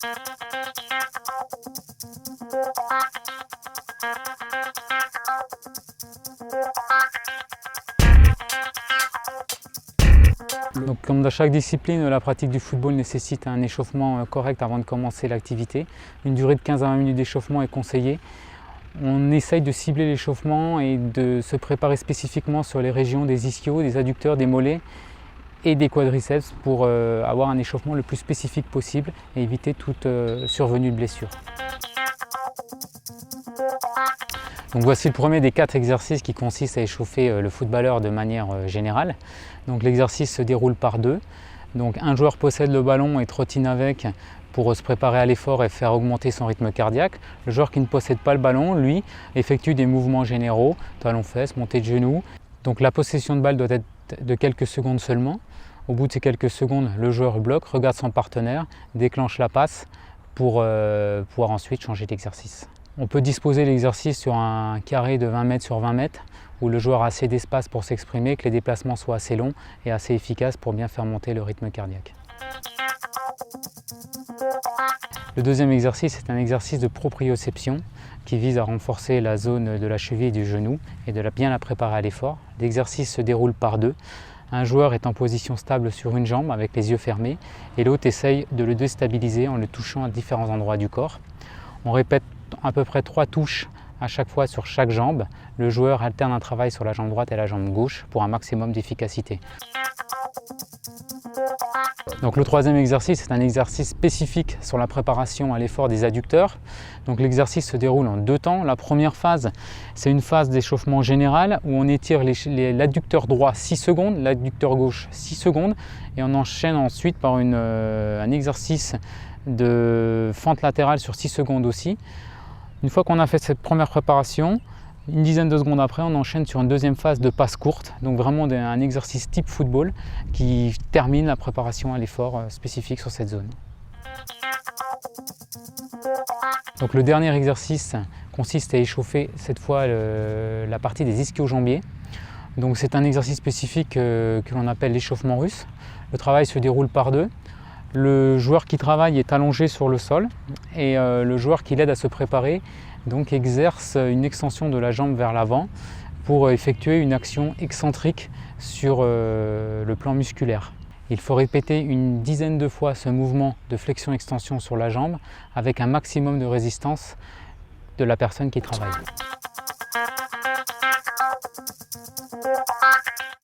Donc, comme dans chaque discipline, la pratique du football nécessite un échauffement correct avant de commencer l'activité. Une durée de 15 à 20 minutes d'échauffement est conseillée. On essaye de cibler l'échauffement et de se préparer spécifiquement sur les régions des ischios, des adducteurs, des mollets et des quadriceps pour avoir un échauffement le plus spécifique possible et éviter toute survenue de blessure. Donc voici le premier des 4 exercices qui consistent à échauffer le footballeur de manière générale. Donc l'exercice se déroule par 2. Donc un joueur possède le ballon et trottine avec pour se préparer à l'effort et faire augmenter son rythme cardiaque. Le joueur qui ne possède pas le ballon, lui, effectue des mouvements généraux, talons-fesses, montée de genoux. Donc la possession de balle doit être de quelques secondes seulement. Au bout de ces quelques secondes, le joueur bloque, regarde son partenaire, déclenche la passe pour pouvoir ensuite changer d'exercice. On peut disposer l'exercice sur un carré de 20 mètres sur 20 mètres où le joueur a assez d'espace pour s'exprimer, que les déplacements soient assez longs et assez efficaces pour bien faire monter le rythme cardiaque. Le deuxième exercice est un exercice de proprioception qui vise à renforcer la zone de la cheville et du genou et de bien la préparer à l'effort. L'exercice se déroule par 2. Un joueur est en position stable sur une jambe avec les yeux fermés et l'autre essaye de le déstabiliser en le touchant à différents endroits du corps. On répète à peu près 3 touches à chaque fois sur chaque jambe. Le joueur alterne un travail sur la jambe droite et la jambe gauche pour un maximum d'efficacité. Donc le troisième exercice est un exercice spécifique sur la préparation à l'effort des adducteurs. Donc l'exercice se déroule en 2 temps. La première phase, c'est une phase d'échauffement général où on étire l'adducteur droit 6 secondes, l'adducteur gauche 6 secondes et on enchaîne ensuite par un exercice de fente latérale sur 6 secondes aussi. Une fois qu'on a fait cette première préparation, une dizaine de secondes après, on enchaîne sur une deuxième phase de passe courte, donc vraiment un exercice type football qui termine la préparation à l'effort spécifique sur cette zone. Donc le dernier exercice consiste à échauffer cette fois la partie des ischio-jambiers. Donc c'est un exercice spécifique que l'on appelle l'échauffement russe. Le travail se déroule par 2. Le joueur qui travaille est allongé sur le sol et le joueur qui l'aide à se préparer donc exerce une extension de la jambe vers l'avant pour effectuer une action excentrique sur le plan musculaire. Il faut répéter une dizaine de fois ce mouvement de flexion-extension sur la jambe avec un maximum de résistance de la personne qui travaille.